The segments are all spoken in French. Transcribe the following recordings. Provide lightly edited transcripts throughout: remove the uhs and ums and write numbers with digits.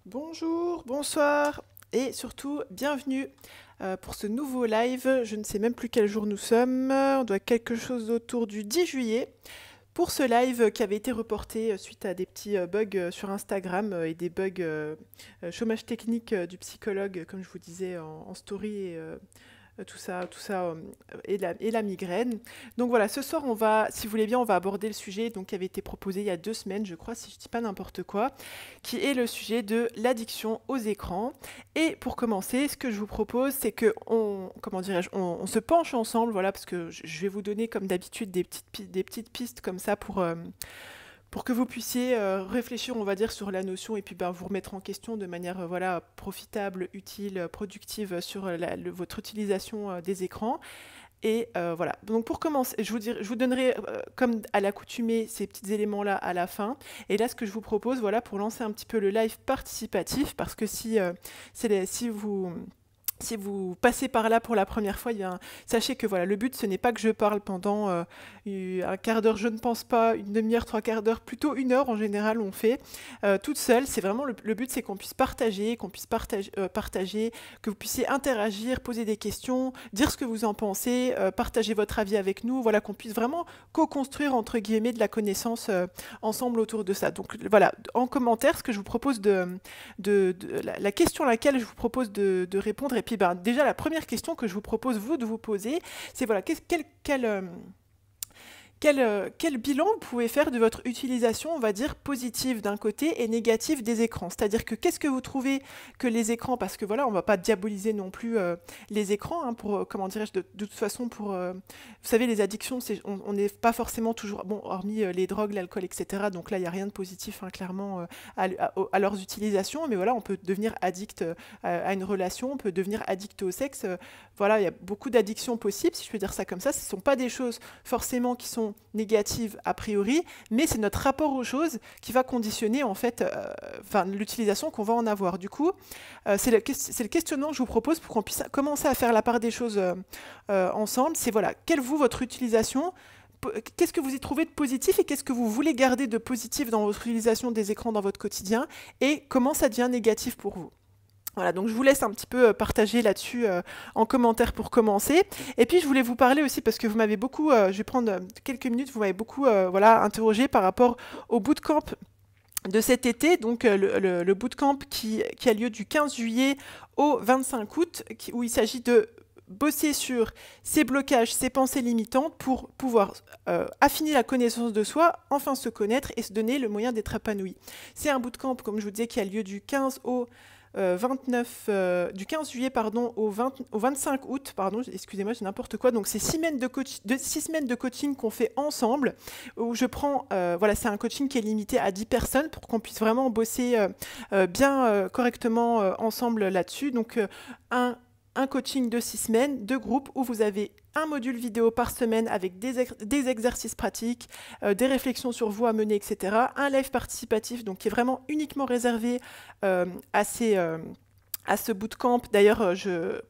Bonjour, bonsoir et surtout bienvenue pour ce nouveau live. Je ne sais même plus quel jour nous sommes. On doit être quelque chose autour du 10 juillet. Pour ce live qui avait été reporté suite à des petits bugs sur Instagram et des bugs chômage technique du psychologue, comme je vous disais en story tout ça et la migraine. Donc voilà, ce soir, on va, si vous voulez bien, on va aborder le sujet donc, qui avait été proposé il y a 2 semaines, je crois, si je ne dis pas n'importe quoi, qui est le sujet de l'addiction aux écrans. Et pour commencer, ce que je vous propose, c'est que comment dirais-je, on se penche ensemble, voilà, parce que je vais vous donner comme d'habitude des petites pistes comme ça pour que vous puissiez réfléchir, on va dire, sur la notion et puis ben, vous remettre en question de manière voilà, profitable, utile, productive sur votre utilisation des écrans. Et voilà, donc pour commencer, je vous donnerai, comme à l'accoutumée, ces petits éléments-là à la fin. Et là, ce que je vous propose, voilà, pour lancer un petit peu le live participatif, parce que si vous passez par là pour la première fois, sachez que voilà, le but, ce n'est pas que je parle pendant un quart d'heure, je ne pense pas, une demi-heure, trois quarts d'heure, plutôt 1 heure en général, on fait toute seule. C'est vraiment le but, c'est qu'on puisse partager, que vous puissiez interagir, poser des questions, dire ce que vous en pensez, partager votre avis avec nous, voilà, qu'on puisse vraiment co-construire, entre guillemets, de la connaissance ensemble autour de ça. Donc voilà, en commentaire, ce que je vous propose la question à laquelle je vous propose de répondre, et puis ben, déjà la première question que je vous propose vous de vous poser, c'est voilà, quel bilan vous pouvez faire de votre utilisation, on va dire, positive d'un côté et négative des écrans? C'est-à-dire que qu'est-ce que vous trouvez que les écrans, parce que voilà, on ne va pas diaboliser non plus les écrans, hein, pour, comment dirais-je, de toute façon, vous savez, les addictions, on n'est pas forcément toujours, bon, hormis les drogues, l'alcool, etc. Donc là, il n'y a rien de positif, hein, clairement, à leurs utilisations, mais voilà, on peut devenir addict à une relation, on peut devenir addict au sexe. Voilà, il y a beaucoup d'addictions possibles, si je peux dire ça comme ça. Ce ne sont pas des choses forcément qui sont négatives a priori, mais c'est notre rapport aux choses qui va conditionner en fait l'utilisation qu'on va en avoir. Du coup, c'est le questionnement que je vous propose pour qu'on puisse commencer à faire la part des choses ensemble. C'est voilà, quelle vous votre utilisation? Qu'est-ce que vous y trouvez de positif et qu'est-ce que vous voulez garder de positif dans votre utilisation des écrans dans votre quotidien et comment ça devient négatif pour vous? Voilà, donc je vous laisse un petit peu partager là-dessus en commentaire pour commencer. Et puis je voulais vous parler aussi, parce que vous m'avez beaucoup, je vais prendre quelques minutes, vous m'avez beaucoup voilà, interrogé par rapport au bootcamp de cet été, donc le bootcamp qui a lieu du 15 juillet au 25 août, où il s'agit de bosser sur ces blocages, ces pensées limitantes pour pouvoir affiner la connaissance de soi, enfin se connaître et se donner le moyen d'être épanoui. C'est un bootcamp, comme je vous disais, qui a lieu du 15 au du 15 juillet pardon, au 25 août, pardon, excusez-moi, j'ai n'importe quoi. Donc c'est 6 semaines de coaching qu'on fait ensemble, où je prends, voilà, c'est un coaching qui est limité à 10 personnes pour qu'on puisse vraiment bosser bien correctement ensemble là-dessus. Donc un coaching de 6 semaines, de groupe, où vous avez un module vidéo par semaine avec des exercices pratiques, des réflexions sur vous à mener, etc. Un live participatif, donc qui est vraiment uniquement réservé à ce bootcamp. D'ailleurs,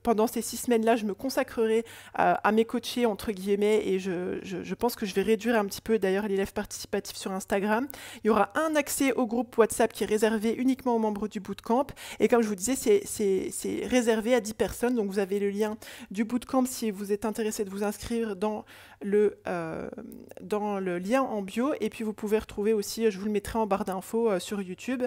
pendant ces 6 semaines-là, je me consacrerai à mes coachés, entre guillemets, et je pense que je vais réduire un petit peu, d'ailleurs, les lives participatifs sur Instagram. Il y aura un accès au groupe WhatsApp qui est réservé uniquement aux membres du bootcamp. Et comme je vous disais, c'est réservé à 10 personnes. Donc, vous avez le lien du bootcamp si vous êtes intéressé de vous inscrire dans le lien en bio. Et puis, vous pouvez retrouver aussi, je vous le mettrai en barre d'infos sur YouTube.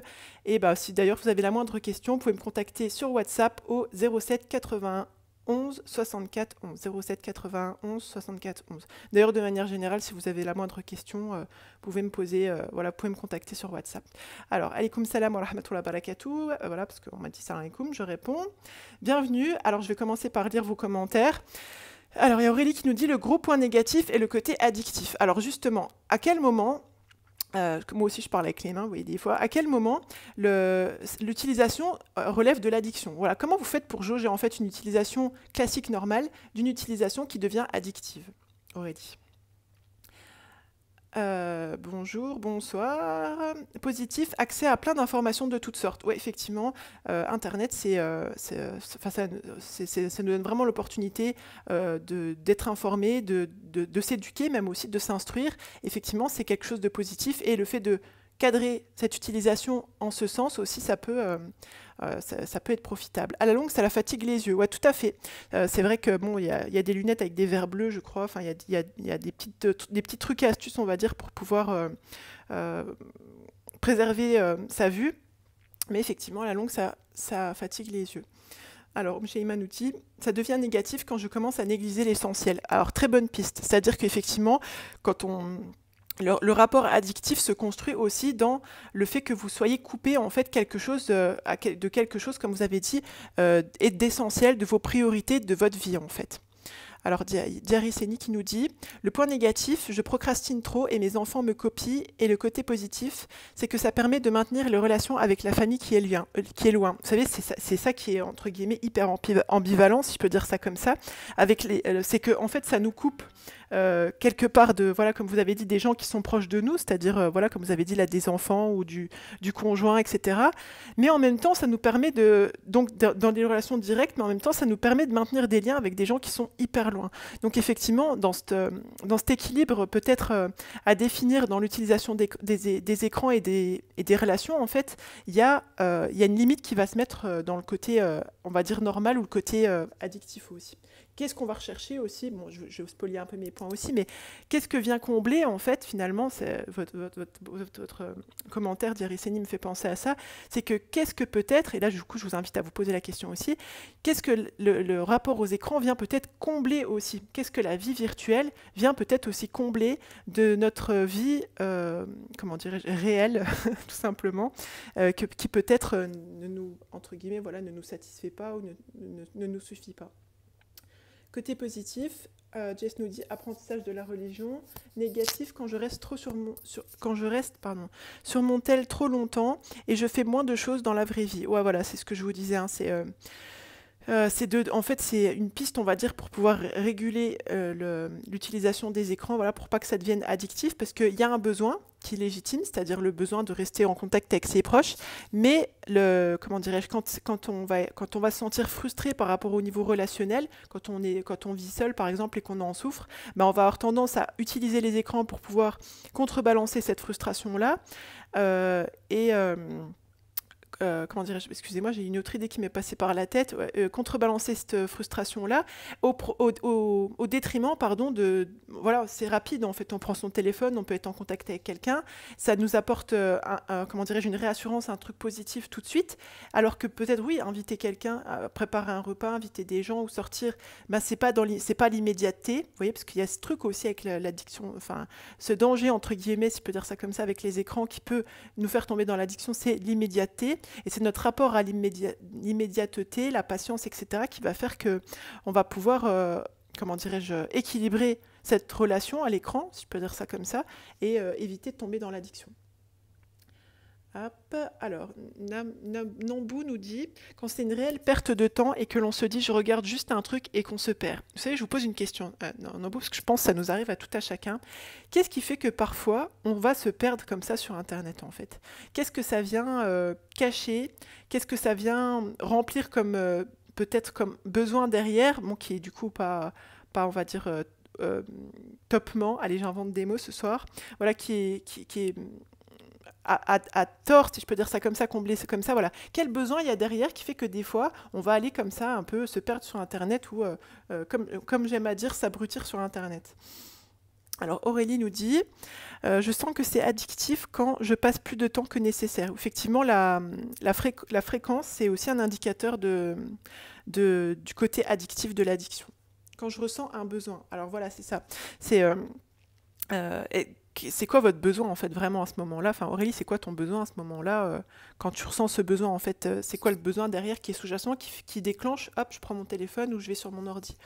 Et bah, si d'ailleurs vous avez la moindre question, vous pouvez me contacter sur WhatsApp au 07 81 11 64 11. 07 81 11 64 11. D'ailleurs, de manière générale, si vous avez la moindre question, vous pouvez me poser, voilà, vous pouvez me contacter sur WhatsApp. Alors, alaykoum salam wa rahmatullahi wa barakatuh. Voilà, parce qu'on m'a dit salam alaykoum, je réponds. Bienvenue. Alors, je vais commencer par lire vos commentaires. Alors, il y a Aurélie qui nous dit le gros point négatif est le côté addictif. Alors, justement, à quel moment moi aussi je parle avec les mains, vous voyez des fois, à quel moment l'utilisation relève de l'addiction? Voilà, comment vous faites pour jauger en fait une utilisation classique normale d'une utilisation qui devient addictive? Aurélie. Bonjour, bonsoir. Positif, accès à plein d'informations de toutes sortes. Oui, effectivement, Internet, enfin, ça nous donne vraiment l'opportunité d'être informé, de s'éduquer, même aussi de s'instruire. Effectivement, c'est quelque chose de positif. Et le fait de cadrer cette utilisation en ce sens aussi, ça peut être profitable. À la longue, ça la fatigue les yeux. Ouais, tout à fait. C'est vrai que bon, il y a des lunettes avec des verres bleus, je crois. Enfin, il y a des petits trucs et astuces, on va dire, pour pouvoir préserver sa vue. Mais effectivement, à la longue, ça fatigue les yeux. Alors, chez Imanouti, ça devient négatif quand je commence à négliger l'essentiel. Alors, très bonne piste. C'est-à-dire qu'effectivement, quand le rapport addictif se construit aussi dans le fait que vous soyez coupé en fait de quelque chose, comme vous avez dit, et d'essentiel, de vos priorités, de votre vie en fait. Alors, Diariceni qui nous dit « Le point négatif, je procrastine trop et mes enfants me copient. Et le côté positif, c'est que ça permet de maintenir les relations avec la famille qui est loin. » Vous savez, c'est ça qui est, entre guillemets, hyper ambivalent, si je peux dire ça comme ça. C'est que, en fait, ça nous coupe quelque part de, voilà, comme vous avez dit, des gens qui sont proches de nous, c'est-à-dire, voilà, comme vous avez dit, là, des enfants ou du conjoint, etc. Mais en même temps, ça nous permet dans des relations directes, mais en même temps, ça nous permet de maintenir des liens avec des gens qui sont hyper loin. Donc effectivement, dans cet équilibre peut-être à définir dans l'utilisation des écrans et des relations, en fait, il y a une limite qui va se mettre dans le côté, on va dire, normal ou le côté addictif aussi. Qu'est-ce qu'on va rechercher aussi? Bon, je vais spolier un peu mes points aussi, mais qu'est-ce que vient combler, en fait, finalement, votre commentaire d'Iriceni me fait penser à ça, c'est que qu'est-ce que peut-être, et là, du coup, je vous invite à vous poser la question aussi, qu'est-ce que le rapport aux écrans vient peut-être combler aussi? Qu'est-ce que la vie virtuelle vient peut-être aussi combler de notre vie, comment dirais-je, réelle, tout simplement, qui peut-être ne nous, entre guillemets, voilà, ne nous satisfait pas ou ne nous suffit pas. Côté positif, Jess nous dit apprentissage de la religion. Négatif, quand je reste sur mon tel trop longtemps et je fais moins de choses dans la vraie vie. Ouais, voilà, c'est ce que je vous disais. Hein, en fait, c'est une piste, on va dire, pour pouvoir réguler l'utilisation des écrans, voilà, pour pas que ça devienne addictif, parce qu'il y a un besoin qui est légitime, c'est-à-dire le besoin de rester en contact avec ses proches, mais comment dirais-je, quand on va se sentir frustré par rapport au niveau relationnel, quand on vit seul, par exemple, et qu'on en souffre, ben, on va avoir tendance à utiliser les écrans pour pouvoir contrebalancer cette frustration-là, comment dirais-je, excusez-moi, j'ai une autre idée qui m'est passée par la tête, contrebalancer cette frustration-là au détriment, pardon, voilà, c'est rapide en fait, on prend son téléphone, on peut être en contact avec quelqu'un, ça nous apporte, comment dirais-je, une réassurance, un truc positif tout de suite, alors que peut-être, oui, inviter quelqu'un, préparer un repas, inviter des gens ou sortir, ben, c'est pas l'immédiateté, vous voyez, parce qu'il y a ce truc aussi avec l'addiction, enfin, ce danger, entre guillemets, si je peux dire ça comme ça, avec les écrans qui peut nous faire tomber dans l'addiction, c'est l'immédiateté. Et c'est notre rapport à l'immédiateté, la patience, etc., qui va faire qu'on va pouvoir, comment dirais-je, équilibrer cette relation à l'écran, si je peux dire ça comme ça, et éviter de tomber dans l'addiction. Hop. Alors, Nambou nous dit, quand c'est une réelle perte de temps et que l'on se dit je regarde juste un truc et qu'on se perd. Vous savez, je vous pose une question, Nambou, parce que je pense que ça nous arrive à tout à chacun. Qu'est-ce qui fait que parfois on va se perdre comme ça sur Internet en fait? Qu'est-ce que ça vient cacher? Qu'est-ce que ça vient remplir comme peut-être comme besoin derrière, bon, qui est du coup pas on va dire topement. Allez, j'invente des mots ce soir. Voilà, qui est à tort, si je peux dire ça comme ça, combler comme ça, voilà. Quel besoin il y a derrière qui fait que des fois, on va aller comme ça, un peu se perdre sur Internet ou, comme j'aime à dire, s'abrutir sur Internet. Alors Aurélie nous dit je sens que c'est addictif quand je passe plus de temps que nécessaire. Effectivement, la fréquence, c'est aussi un indicateur du côté addictif de l'addiction. Quand je ressens un besoin. Alors voilà, c'est ça. C'est quoi votre besoin en fait vraiment à ce moment-là? Enfin Aurélie, c'est quoi ton besoin à ce moment-là quand tu ressens ce besoin en fait? C'est quoi le besoin derrière qui est sous-jacent, qui déclenche, hop, je prends mon téléphone ou je vais sur mon ordi?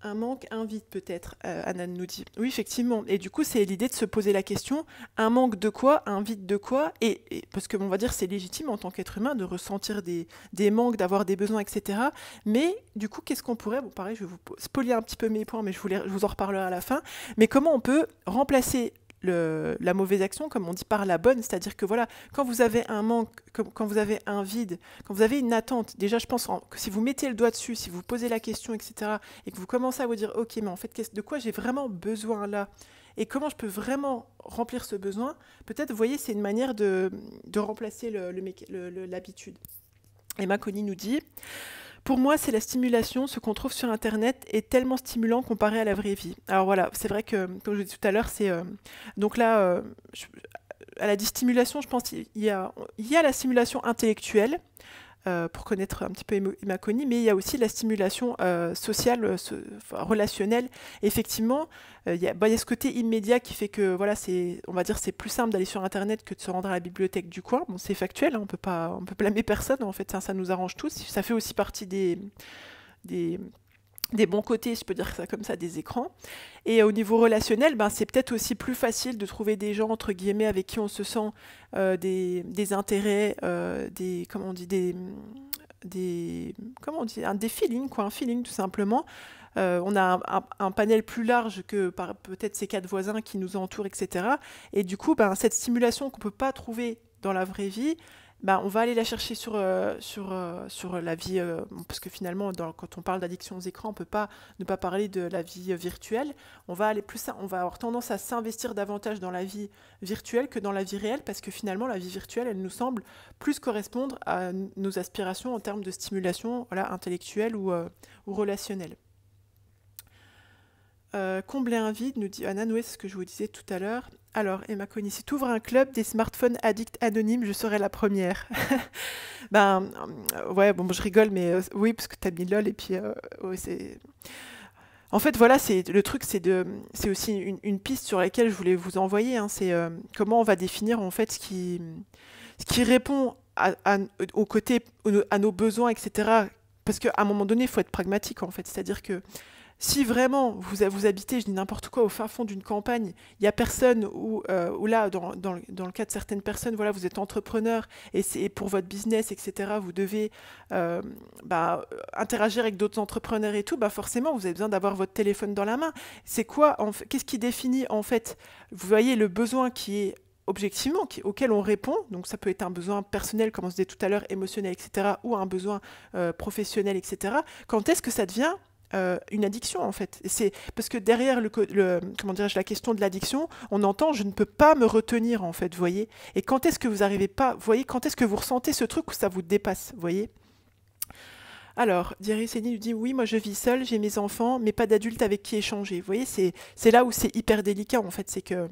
Un manque, un vide peut-être, Anna nous dit. Oui, effectivement. Et du coup, c'est l'idée de se poser la question, un manque de quoi, un vide de quoi, parce que on va dire c'est légitime en tant qu'être humain de ressentir des manques, d'avoir des besoins, etc. Mais du coup, qu'est-ce qu'on pourrait, bon pareil, je vais vous spolier un petit peu mes points, mais je vous en reparlerai à la fin, mais comment on peut remplacer la mauvaise action, comme on dit, par la bonne, c'est-à-dire que voilà, quand vous avez un manque, quand vous avez un vide, quand vous avez une attente, déjà je pense que si vous mettez le doigt dessus, si vous posez la question, etc., et que vous commencez à vous dire, ok, mais en fait, de quoi j'ai vraiment besoin là, et comment je peux vraiment remplir ce besoin. Peut-être, vous voyez, c'est une manière de remplacer l'habitude. Et Maconi nous dit: pour moi, c'est la stimulation. Ce qu'on trouve sur Internet est tellement stimulant comparé à la vraie vie. Alors voilà, c'est vrai que, comme je vous disais tout à l'heure, donc là, elle a dit stimulation, je pense qu'il y a la stimulation intellectuelle, pour connaître un petit peu Maconi, mais il y a aussi la stimulation sociale, relationnelle. Effectivement, il y a ce côté immédiat qui fait que, voilà, on va dire, c'est plus simple d'aller sur Internet que de se rendre à la bibliothèque du coin. Bon, c'est factuel, hein, on peut blâmer personne, en fait, ça nous arrange tous. Ça fait aussi partie des bons côtés, je peux dire ça comme ça, des écrans. Et au niveau relationnel, c'est peut-être aussi plus facile de trouver des gens, entre guillemets, avec qui on se sent des intérêts, comment on dit, des feelings, quoi, un feeling tout simplement. On a un panel plus large que par peut-être ces 4 voisins qui nous entourent, etc. Et du coup, cette stimulation qu'on ne peut pas trouver dans la vraie vie, on va aller la chercher sur la vie, parce que finalement, quand on parle d'addiction aux écrans, on ne peut pas ne pas parler de la vie virtuelle. On va avoir tendance à s'investir davantage dans la vie virtuelle que dans la vie réelle, parce que finalement, la vie virtuelle, elle nous semble plus correspondre à nos aspirations en termes de stimulation, voilà, intellectuelle ou relationnelle. Combler un vide, nous dit Anna, c'est ce que je vous disais tout à l'heure. Alors, Emma Conny, si tu ouvres un club des smartphones addicts anonymes, je serai la première. Ouais, bon, je rigole, mais oui, parce que tu as mis LOL, et puis, ouais, c'est... En fait, voilà, le truc, c'est aussi une piste sur laquelle je voulais vous envoyer, hein, c'est comment on va définir, en fait, ce qui répond au côté, à nos besoins, etc. Parce qu'à un moment donné, il faut être pragmatique, en fait. C'est-à-dire que si vraiment vous habitez, je dis n'importe quoi, au fin fond d'une campagne, il n'y a personne, ou là, dans le cas de certaines personnes, voilà, vous êtes entrepreneur et c'est pour votre business, etc., vous devez interagir avec d'autres entrepreneurs et tout, forcément, vous avez besoin d'avoir votre téléphone dans la main. C'est quoi, qu'est-ce qui définit, en fait, vous voyez, le besoin qui est objectivement, auquel on répond, donc ça peut être un besoin personnel, comme on se disait tout à l'heure, émotionnel, etc., ou un besoin professionnel, etc. Quand est-ce que ça devient une addiction, en fait? C'est parce que derrière comment dirais-je, la question de l'addiction, on entend je ne peux pas me retenir, en fait, vous voyez. Et quand est-ce que vous n'arrivez pas, vous voyez, quand est-ce que vous ressentez ce truc où ça vous dépasse, vous voyez? Alors, Thierry Séni lui dit oui, moi je vis seule, j'ai mes enfants, mais pas d'adulte avec qui échanger. Vous voyez, c'est là où c'est hyper délicat, en fait. C'est que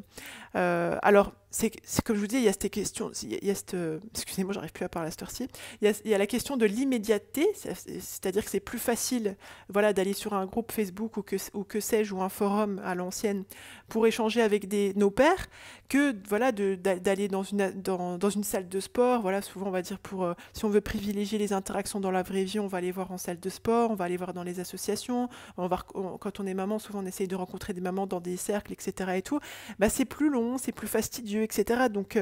alors, c'est comme je vous dis, il y a cette question, excusez-moi, j'arrive plus à parler à cette heure-ci. Il y a la question de l'immédiateté, c'est-à-dire que c'est plus facile, voilà, d'aller sur un groupe Facebook ou que sais-je, ou un forum à l'ancienne pour échanger avec nos pairs, que voilà, d'aller dans une salle de sport. Voilà, souvent on va dire si on veut privilégier les interactions dans la vraie vie, on va aller voir en salle de sport, on va aller voir dans les associations. Quand on est maman, souvent on essaye de rencontrer des mamans dans des cercles, etc. et tout. C'est plus long, c'est plus fastidieux, etc. Donc,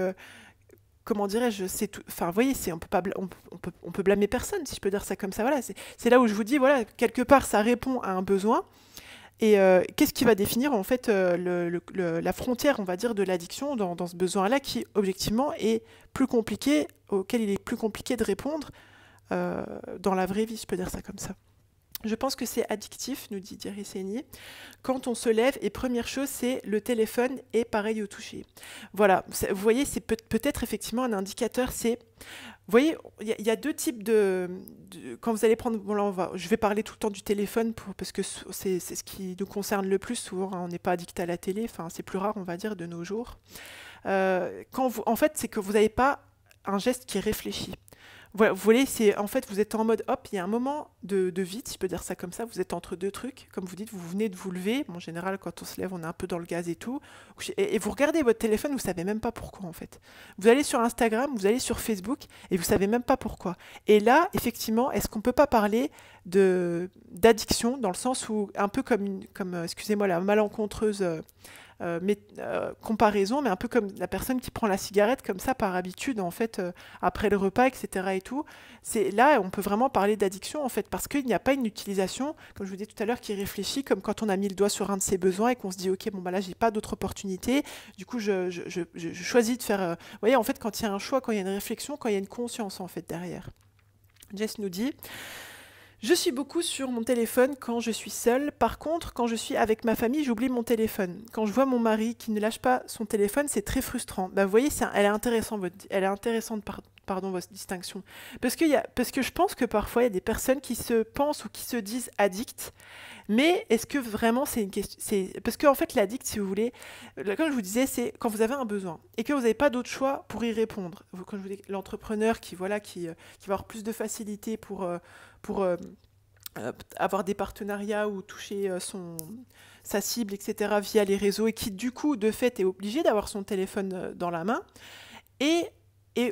comment dirais-je, c'est tout. Enfin, vous voyez, on peut blâmer personne, si je peux dire ça comme ça. Voilà, c'est là où je vous dis, voilà, quelque part, ça répond à un besoin. Et qu'est-ce qui va définir, en fait, la frontière, on va dire, de l'addiction dans ce besoin-là, qui, objectivement, est plus compliqué, auquel il est plus compliqué de répondre dans la vraie vie, si je peux dire ça comme ça. Je pense que c'est addictif, nous dit Thierry Séni. Quand on se lève, et première chose, c'est le téléphone est pareil au toucher. Voilà, vous voyez, c'est peut-être effectivement un indicateur, vous voyez, il y a 2 types quand vous allez prendre... Bon, là, je vais parler tout le temps du téléphone, parce que c'est ce qui nous concerne le plus. Souvent, hein, on n'est pas addict à la télé, enfin, c'est plus rare, on va dire, de nos jours. En fait, c'est que vous n'avez pas un geste qui est réfléchi. Voilà, vous voyez, en fait, vous êtes en mode, hop, il y a un moment de vide, si je peux dire ça comme ça, vous êtes entre 2 trucs, comme vous dites, vous venez de vous lever, en général, quand on se lève, on est un peu dans le gaz et tout, et vous regardez votre téléphone, vous savez même pas pourquoi, en fait. Vous allez sur Instagram, vous allez sur Facebook, et vous savez même pas pourquoi. Et là, effectivement, est-ce qu'on peut pas parler d'addiction, dans le sens où, un peu comme excusez-moi, la malencontreuse... comparaison, mais un peu comme la personne qui prend la cigarette comme ça par habitude, en fait, après le repas, etc. et tout. Là, on peut vraiment parler d'addiction, en fait, parce qu'il n'y a pas une utilisation, comme je vous disais tout à l'heure, qui réfléchit, comme quand on a mis le doigt sur un de ses besoins et qu'on se dit, ok, bon, là, j'ai pas d'autre opportunité, du coup, je choisis de faire... Vous voyez, en fait, quand il y a un choix, quand il y a une réflexion, quand il y a une conscience, en fait, derrière. Jess nous dit... Je suis beaucoup sur mon téléphone quand je suis seule. Par contre, quand je suis avec ma famille, j'oublie mon téléphone. Quand je vois mon mari qui ne lâche pas son téléphone, c'est très frustrant. Bah, vous voyez, elle est intéressante, elle est intéressante, pardon, votre distinction. Parce que je pense que parfois, il y a des personnes qui se pensent ou qui se disent addictes. Mais est-ce que vraiment c'est une question, parce qu'en fait l'addict, si vous voulez, comme je vous disais, c'est quand vous avez un besoin et que vous n'avez pas d'autre choix pour y répondre. Quand je vous dis l'entrepreneur qui voilà qui va avoir plus de facilité pour avoir des partenariats ou toucher sa cible, etc. via les réseaux et qui du coup de fait est obligé d'avoir son téléphone dans la main et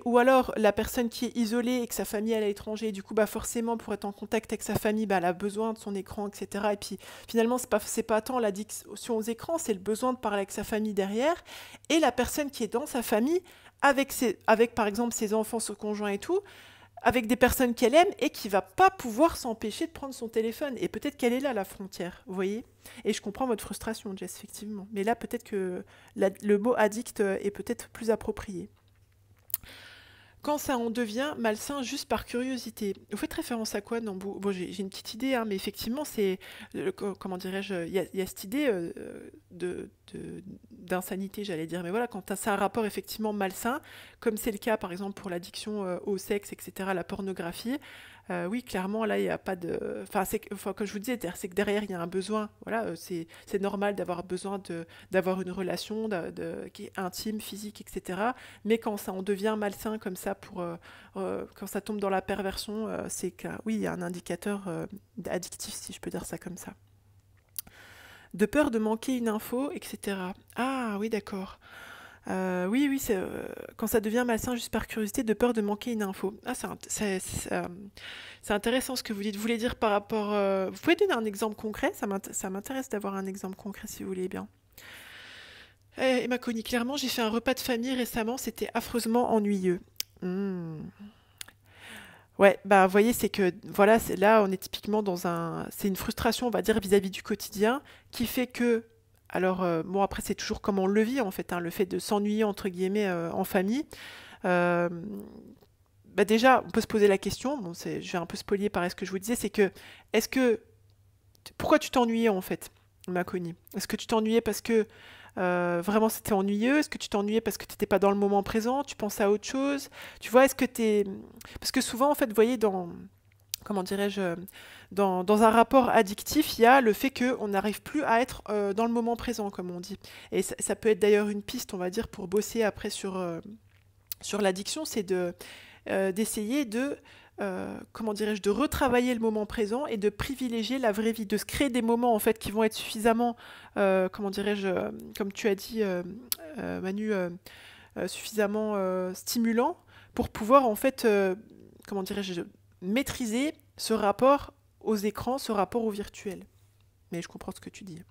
ou alors la personne qui est isolée et que sa famille elle est à l'étranger, du coup bah forcément pour être en contact avec sa famille, bah, elle a besoin de son écran, etc. Et puis finalement c'est pas tant l'addiction aux écrans, c'est le besoin de parler avec sa famille derrière. Et la personne qui est dans sa famille, avec par exemple ses enfants, son conjoint et tout, avec des personnes qu'elle aime et qui va pas pouvoir s'empêcher de prendre son téléphone. Et peut-être qu'elle est là la frontière, vous voyez. Et je comprends votre frustration, Jess, effectivement. Mais là peut-être que le mot addict est peut-être plus approprié. Quand ça en devient malsain juste par curiosité. Vous faites référence à quoi, Nambou? Bon, j'ai une petite idée, hein, mais effectivement, c'est, comment dirais-je, il y a cette idée d'insanité, j'allais dire. Mais voilà, quand c'est un rapport effectivement malsain, comme c'est le cas, par exemple, pour l'addiction au sexe, etc., la pornographie, oui, clairement, là, il n'y a pas de... Enfin, comme je vous disais, c'est que derrière, il y a un besoin. Voilà, c'est normal d'avoir besoin d'avoir une relation qui est intime, physique, etc. Mais quand ça en devient malsain comme ça, quand ça tombe dans la perversion, c'est que oui, il y a un indicateur addictif, si je peux dire ça comme ça. De peur de manquer une info, etc. Ah oui, d'accord. Oui, oui, quand ça devient malsain juste par curiosité, de peur de manquer une info. Ah, c'est intéressant ce que vous dites. Vous voulez dire par rapport... vous pouvez donner un exemple concret? Ça m'intéresse d'avoir un exemple concret si vous voulez bien. Emma Conny, clairement, j'ai fait un repas de famille récemment, c'était affreusement ennuyeux. Hmm. Ouais, bah vous voyez, c'est que voilà, là on est typiquement c'est une frustration, on va dire, vis-à-vis du quotidien, qui fait que, alors bon après c'est toujours comment on le vit en fait, hein, le fait de s'ennuyer entre guillemets en famille. Euh, Bah déjà, on peut se poser la question, bon, je vais un peu spolier par ce que je vous disais, c'est que, est-ce que, pourquoi tu t'ennuyais en fait, Maconi? Est-ce que tu t'ennuyais parce que vraiment c'était ennuyeux? Est-ce que tu t'ennuyais parce que tu n'étais pas dans le moment présent? Tu pensais à autre chose? Tu vois, est-ce que t'es... Parce que souvent, en fait, vous voyez, comment dirais-je, dans un rapport addictif, il y a le fait qu'on n'arrive plus à être dans le moment présent, comme on dit. Et ça peut être d'ailleurs une piste, on va dire, pour bosser après sur l'addiction, c'est d'essayer comment dirais-je, de retravailler le moment présent et de privilégier la vraie vie, de se créer des moments en fait qui vont être suffisamment, comment dirais-je, comme tu as dit, Manu, suffisamment stimulants pour pouvoir en fait, comment dirais-je, maîtriser ce rapport aux écrans, ce rapport au virtuel. Mais je comprends ce que tu dis.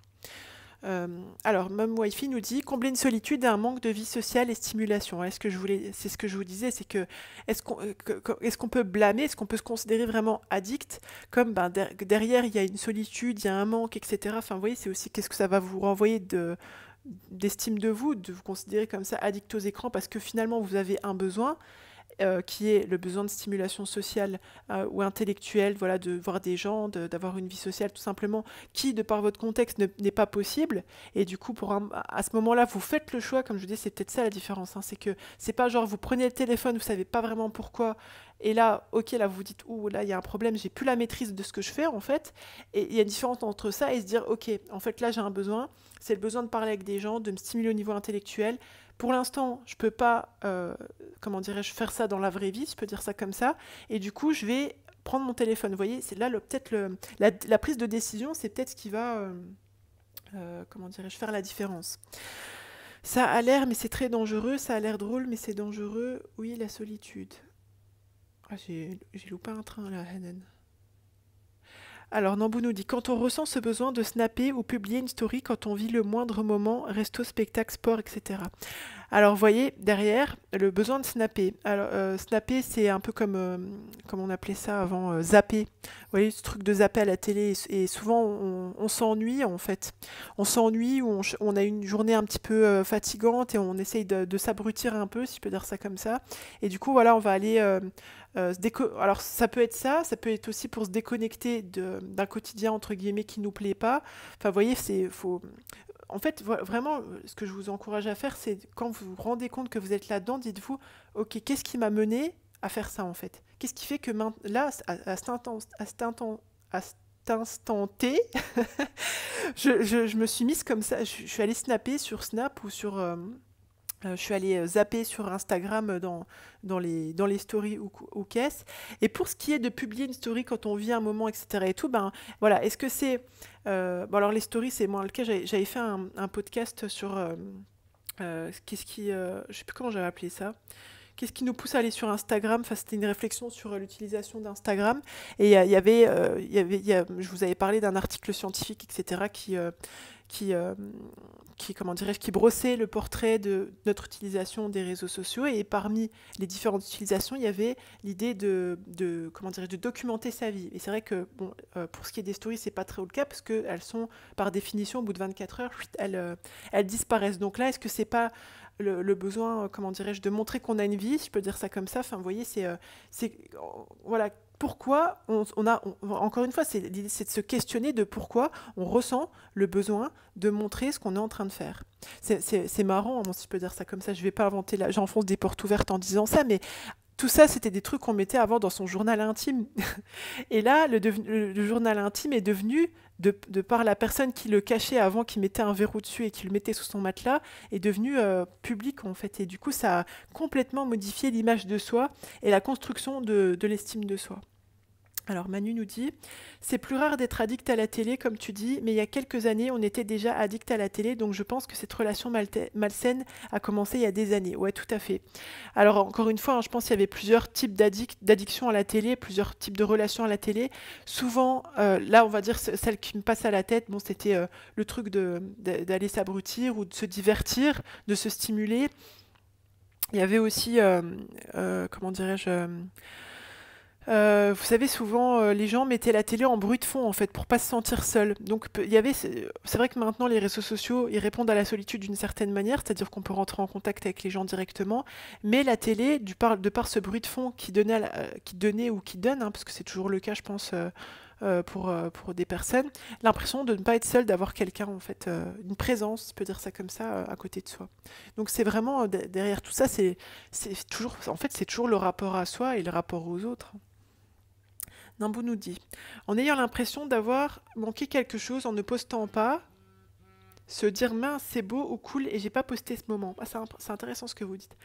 Alors, Mum Wifi nous dit combler une solitude et un manque de vie sociale et stimulation. C'est ce que je vous disais, c'est que est-ce qu'on peut blâmer, est-ce qu'on peut se considérer vraiment addict, comme ben, derrière il y a une solitude, il y a un manque, etc. Enfin, vous voyez, c'est aussi qu'est-ce que ça va vous renvoyer d'estime de vous considérer comme ça addict aux écrans parce que finalement vous avez un besoin qui est le besoin de stimulation sociale ou intellectuelle, voilà, de voir des gens, d'avoir une vie sociale tout simplement, qui, de par votre contexte, n'est pas possible. Et du coup, à ce moment-là, vous faites le choix, comme je vous dis, c'est peut-être ça la différence, hein, c'est que c'est pas genre vous prenez le téléphone, vous savez pas vraiment pourquoi, et là, ok, là vous vous dites, ouh, là il y a un problème, j'ai plus la maîtrise de ce que je fais en fait, et il y a une différence entre ça et se dire, ok, en fait là j'ai un besoin, c'est le besoin de parler avec des gens, de me stimuler au niveau intellectuel. Pour l'instant, je peux pas, comment dirais-je, faire ça dans la vraie vie, je peux dire ça comme ça. Et du coup, je vais prendre mon téléphone. Vous voyez, c'est là peut-être la prise de décision, c'est peut-être ce qui va, comment dirais-je, faire la différence. Ça a l'air, mais c'est très dangereux. Ça a l'air drôle, mais c'est dangereux. Oui, la solitude. Ah, j'ai loupé un train là, Hanan. Alors, Nambou nous dit, quand on ressent ce besoin de snapper ou publier une story quand on vit le moindre moment, resto, spectacle, sport, etc. Alors, vous voyez, derrière, le besoin de snapper. Alors, snapper, c'est un peu comme on appelait ça avant, zapper. Vous voyez, ce truc de zapper à la télé. Et souvent, on s'ennuie, en fait. On s'ennuie ou on a une journée un petit peu fatigante et on essaye de s'abrutir un peu, si je peux dire ça comme ça. Et du coup, voilà, on va aller alors, ça peut être aussi pour se déconnecter d'un quotidien, entre guillemets, qui nous plaît pas. Enfin, vous voyez, en fait, vraiment, ce que je vous encourage à faire, c'est quand vous vous rendez compte que vous êtes là-dedans, dites-vous, OK, qu'est-ce qui m'a mené à faire ça, en fait? Qu'est-ce qui fait que là, à cet instant T, je me suis mise comme ça, je suis allée snapper sur Snap ou je suis allée zapper sur Instagram dans les stories ou qu'est-ce. Et pour ce qui est de publier une story quand on vit un moment, etc. et tout, ben voilà, est-ce que c'est... bon, alors les stories, c'est moi le cas, j'avais fait un podcast sur... je sais plus comment j'avais appelé ça. Qu'est-ce qui nous pousse à aller sur Instagram? Enfin, c'était une réflexion sur l'utilisation d'Instagram. Et je vous avais parlé d'un article scientifique, etc., qui, euh, comment dirais-je, qui brossait le portrait de notre utilisation des réseaux sociaux. Et parmi les différentes utilisations, il y avait l'idée comment dirais-je, de documenter sa vie. Et c'est vrai que, bon, pour ce qui est des stories, c'est pas très haut le cas, parce qu'elles sont, par définition, au bout de 24 heures, elles disparaissent. Donc là, est-ce que c'est pas le besoin, comment dirais-je, de montrer qu'on a une vie, si je peux dire ça comme ça. Enfin, vous voyez, voilà, pourquoi encore une fois, l'idée, c'est de se questionner de pourquoi on ressent le besoin de montrer ce qu'on est en train de faire. C'est marrant, hein, si je peux dire ça comme ça. Je vais pas inventer j'enfonce des portes ouvertes en disant ça, mais tout ça, c'était des trucs qu'on mettait avant dans son journal intime. Et là, le journal intime est devenu, de par la personne qui le cachait avant, qui mettait un verrou dessus et qui le mettait sous son matelas, est devenu public en fait. Et du coup, ça a complètement modifié l'image de soi et la construction de l'estime de soi. Alors Manu nous dit, c'est plus rare d'être addict à la télé, comme tu dis, mais il y a quelques années, on était déjà addict à la télé, donc je pense que cette relation malsaine a commencé il y a des années. Ouais, tout à fait. Alors encore une fois, hein, je pense qu'il y avait plusieurs types d'addiction à la télé, plusieurs types de relations à la télé. Souvent, là, on va dire celle qui me passe à la tête, bon, c'était le truc d'aller s'abrutir ou de se divertir, de se stimuler. Il y avait aussi, comment dirais-je... vous savez, souvent, les gens mettaient la télé en bruit de fond, en fait, pour pas se sentir seul. Donc, c'est vrai que maintenant, les réseaux sociaux, ils répondent à la solitude d'une certaine manière, c'est-à-dire qu'on peut rentrer en contact avec les gens directement, mais la télé, de par ce bruit de fond qui donnait ou qui donne, hein, parce que c'est toujours le cas, je pense, pour des personnes, l'impression de ne pas être seul, d'avoir quelqu'un, en fait, une présence, je peux dire ça comme ça, à côté de soi. Donc, c'est vraiment, derrière tout ça, c'est toujours, en fait, c'est toujours le rapport à soi et le rapport aux autres. Nimbo nous dit, en ayant l'impression d'avoir manqué quelque chose en ne postant pas, se dire mince, c'est beau ou cool et j'ai pas posté ce moment. Ah, c'est intéressant ce que vous dites.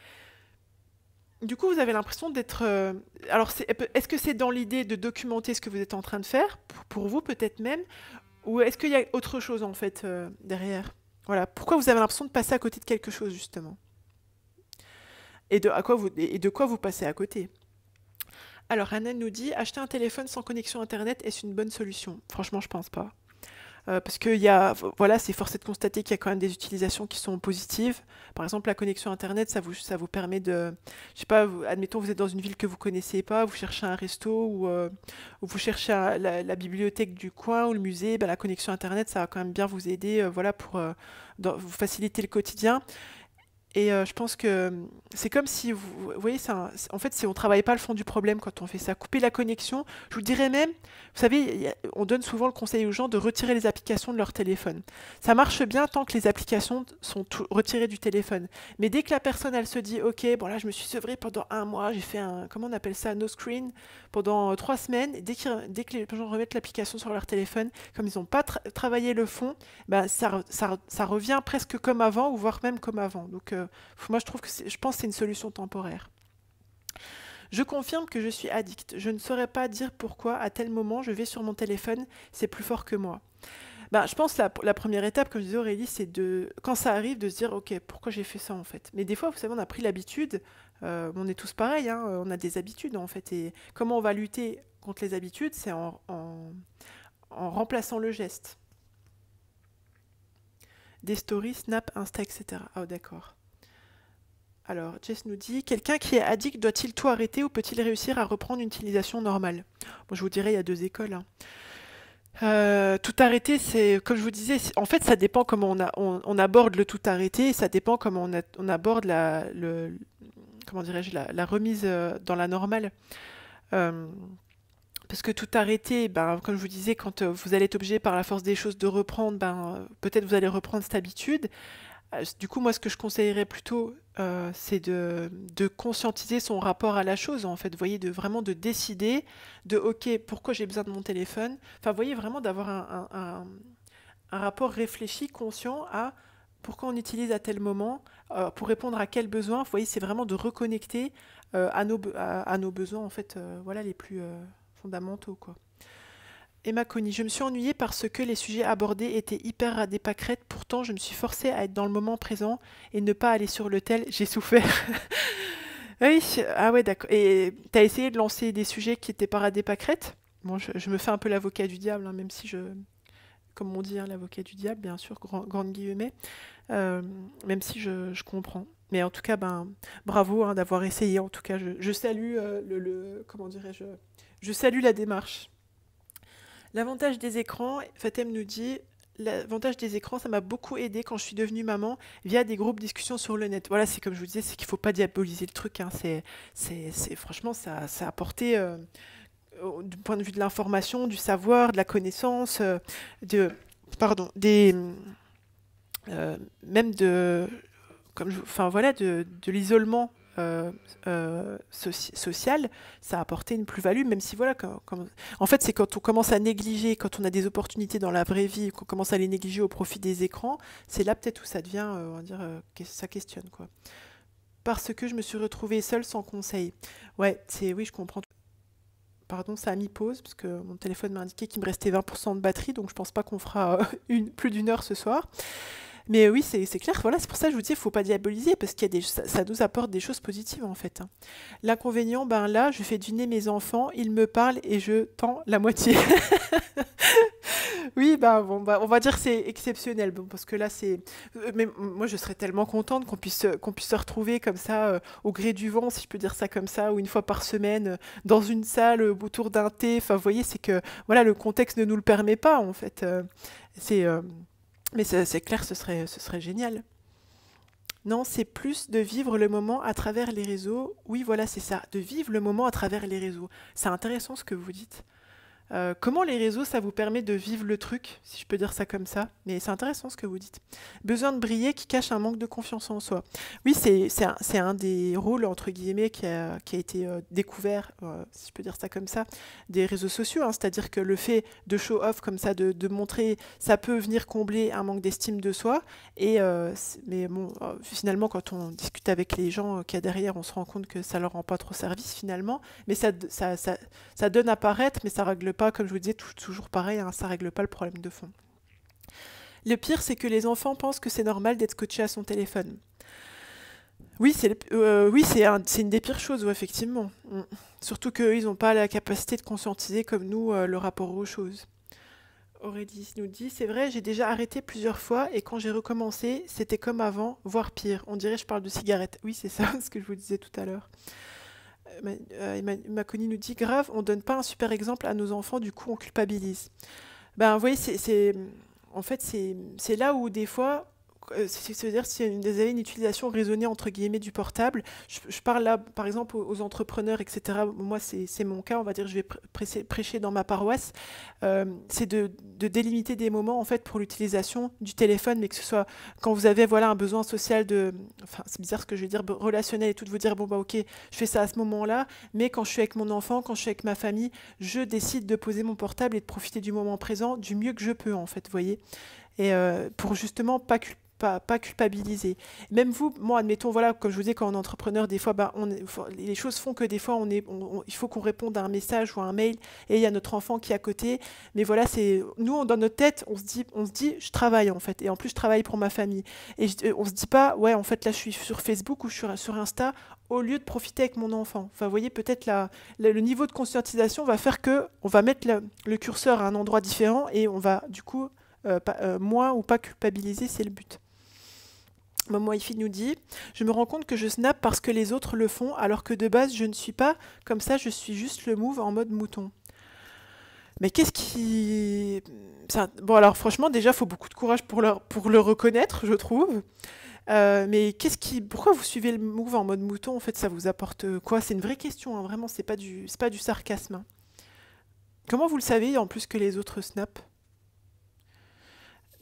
Du coup, vous avez l'impression d'être. Alors, est-ce que c'est dans l'idée de documenter ce que vous êtes en train de faire, pour vous peut-être même, ou est-ce qu'il y a autre chose en fait derrière? Voilà. Pourquoi vous avez l'impression de passer à côté de quelque chose justement? Et de quoi vous passez à côté? Alors, Hanan nous dit, acheter un téléphone sans connexion Internet, est-ce une bonne solution? Franchement, je pense pas. Parce que voilà, c'est forcé de constater qu'il y a quand même des utilisations qui sont positives. Par exemple, la connexion Internet, ça vous permet je sais pas, admettons, vous êtes dans une ville que vous connaissez pas, vous cherchez un resto ou vous cherchez la bibliothèque du coin ou le musée, ben, la connexion Internet, ça va quand même bien vous aider, voilà, pour vous faciliter le quotidien. Et je pense que c'est comme si, vous voyez, en fait, si on travaille pas le fond du problème quand on fait ça, couper la connexion, je vous dirais même, vous savez, on donne souvent le conseil aux gens de retirer les applications de leur téléphone. Ça marche bien tant que les applications sont retirées du téléphone. Mais dès que la personne, elle se dit, ok, bon là, je me suis sevrée pendant un mois, j'ai fait comment on appelle ça, no screen, pendant 3 semaines, et dès que les gens remettent l'application sur leur téléphone, comme ils n'ont pas travaillé le fond, ben, ça revient presque comme avant, ou voire même comme avant. Donc, moi, je pense que c'est une solution temporaire. Je confirme que je suis addict. Je ne saurais pas dire pourquoi, à tel moment, je vais sur mon téléphone, c'est plus fort que moi. Ben, je pense que la première étape, comme je disais Aurélie, c'est quand ça arrive, de se dire, ok, pourquoi j'ai fait ça en fait. Mais des fois, vous savez, on a pris l'habitude, on est tous pareils, hein, on a des habitudes en fait. Et comment on va lutter contre les habitudes, c'est en remplaçant le geste. Des stories, Snap, Insta, etc. Ah, d'accord. Alors, Jess nous dit, quelqu'un qui est addict doit-il tout arrêter ou peut-il réussir à reprendre une utilisation normale? Bon, je vous dirais, il y a deux écoles, hein. Tout arrêter, c'est, comme je vous disais, en fait, ça dépend comment on aborde le tout arrêter, et ça dépend comment on aborde comment dirais-je, la remise dans la normale. Euh, Parce que tout arrêter, ben, comme je vous disais, quand vous allez être obligé par la force des choses de reprendre, ben, peut-être vous allez reprendre cette habitude. Du coup, moi, ce que je conseillerais plutôt, c'est de conscientiser son rapport à la chose, en fait. Vous voyez, de vraiment de décider de, OK, pourquoi j'ai besoin de mon téléphone? Enfin, vous voyez, vraiment d'avoir un rapport réfléchi, conscient à pourquoi on utilise à tel moment, pour répondre à quel besoin. Vous voyez, c'est vraiment de reconnecter à nos besoins, en fait, voilà, les plus fondamentaux, quoi. Emma Conny, je me suis ennuyée parce que les sujets abordés étaient hyper à des pâquerettes. Pourtant, je me suis forcée à être dans le moment présent et ne pas aller sur le tel. J'ai souffert. Oui, ah ouais, d'accord. Et t'as essayé de lancer des sujets qui étaient pas à des pâquerettes? Bon, je me fais un peu l'avocat du diable, hein, même si comme on dit, hein, l'avocat du diable, bien sûr, grande guillemets, euh, même si je comprends. Mais en tout cas, ben, bravo hein, d'avoir essayé. En tout cas, je salue comment dirais-je, je salue la démarche. L'avantage des écrans, Fatem nous dit, l'avantage des écrans, ça m'a beaucoup aidé quand je suis devenue maman via des groupes discussions sur le net. Voilà, c'est comme je vous disais, c'est qu'il ne faut pas diaboliser le truc, hein. Franchement, ça a apporté, du point de vue de l'information, du savoir, de la connaissance, de, pardon, même enfin voilà, de l'isolement social, ça a apporté une plus-value, même si voilà, en fait, c'est quand on commence à négliger, quand on a des opportunités dans la vraie vie, qu'on commence à les négliger au profit des écrans, c'est là peut-être où ça devient, on va dire, ça questionne, quoi. Parce que je me suis retrouvée seule sans conseil. Ouais, oui, je comprends. Pardon, ça a mis pause, parce que mon téléphone m'a indiqué qu'il me restait 20% de batterie, donc je pense pas qu'on fera plus d'une heure ce soir. Mais oui, c'est clair, voilà, c'est pour ça que je vous dis, il ne faut pas diaboliser, parce qu'il y a ça nous apporte des choses positives, en fait, hein. L'inconvénient, ben là, je fais dîner mes enfants, ils me parlent et je tends la moitié. Oui, ben bon, bah, on va dire que c'est exceptionnel, bon, parce que là, mais moi, je serais tellement contente qu'on puisse se retrouver comme ça, au gré du vent, si je peux dire ça comme ça, ou une fois par semaine, dans une salle, autour d'un thé. Enfin, vous voyez, c'est que, voilà, le contexte ne nous le permet pas, en fait. C'est... Mais c'est clair, ce serait génial. Non, c'est plus de vivre le moment à travers les réseaux. Oui, voilà, c'est ça, de vivre le moment à travers les réseaux. C'est intéressant ce que vous dites. Comment les réseaux, ça vous permet de vivre le truc, si je peux dire ça comme ça. Mais c'est intéressant ce que vous dites. Besoin de briller qui cache un manque de confiance en soi. Oui, c'est un des rôles, entre guillemets, qui a été découvert, si je peux dire ça comme ça, des réseaux sociaux, hein. C'est-à-dire que le fait de show-off comme ça, de montrer, ça peut venir combler un manque d'estime de soi. Mais bon, finalement, quand on discute avec les gens qu'il y a derrière, on se rend compte que ça leur rend pas trop service finalement. Mais ça donne à paraître, mais ça règle pas, comme je vous disais, toujours pareil, hein, ça règle pas le problème de fond. Le pire, c'est que les enfants pensent que c'est normal d'être scotché à son téléphone. Oui, c'est une des pires choses, ouais, effectivement. Surtout qu'eux, ils n'ont pas la capacité de conscientiser comme nous le rapport aux choses. Aurélie nous dit, c'est vrai, j'ai déjà arrêté plusieurs fois et quand j'ai recommencé, c'était comme avant, voire pire. On dirait que je parle de cigarettes. Oui, c'est ça, ce que je vous disais tout à l'heure. Maconi nous dit, grave, on donne pas un super exemple à nos enfants, du coup on culpabilise. Ben, vous voyez, en fait, c'est là où des fois, c'est-à-dire si vous avez une utilisation raisonnée entre guillemets du portable, je parle là par exemple aux entrepreneurs, etc. Moi, c'est mon cas, on va dire, je vais prêcher dans ma paroisse. C'est de délimiter des moments en fait pour l'utilisation du téléphone, mais que ce soit quand vous avez voilà un besoin social enfin c'est bizarre ce que je vais dire, relationnel et tout, de vous dire bon bah ok, je fais ça à ce moment-là, mais quand je suis avec mon enfant, quand je suis avec ma famille, je décide de poser mon portable et de profiter du moment présent du mieux que je peux en fait, vous voyez. Et pour justement pas culpabiliser. Même vous, moi, admettons, voilà, comme je vous disais, quand on est entrepreneur, des fois, bah, les choses font que des fois, il faut qu'on réponde à un message ou à un mail et il y a notre enfant qui est à côté. Mais voilà, nous, dans notre tête, on se dit, je travaille en fait. Et en plus, je travaille pour ma famille. Et on se dit pas, ouais, en fait, là, je suis sur Facebook ou je suis sur Insta au lieu de profiter avec mon enfant. Enfin, vous voyez, peut-être le niveau de conscientisation va faire que on va mettre le curseur à un endroit différent et on va, du coup, moins ou pas culpabiliser, c'est le but. Momo Ifi nous dit: «Je me rends compte que je snap parce que les autres le font, alors que de base, je ne suis pas comme ça, je suis juste le move en mode mouton.» Mais qu'est-ce qui... Bon, alors franchement, déjà, il faut beaucoup de courage pour le reconnaître, je trouve. Mais pourquoi vous suivez le move en mode mouton? En fait, ça vous apporte quoi? C'est une vraie question, hein, vraiment, c'est pas du sarcasme, hein. Comment vous le savez, en plus que les autres snap?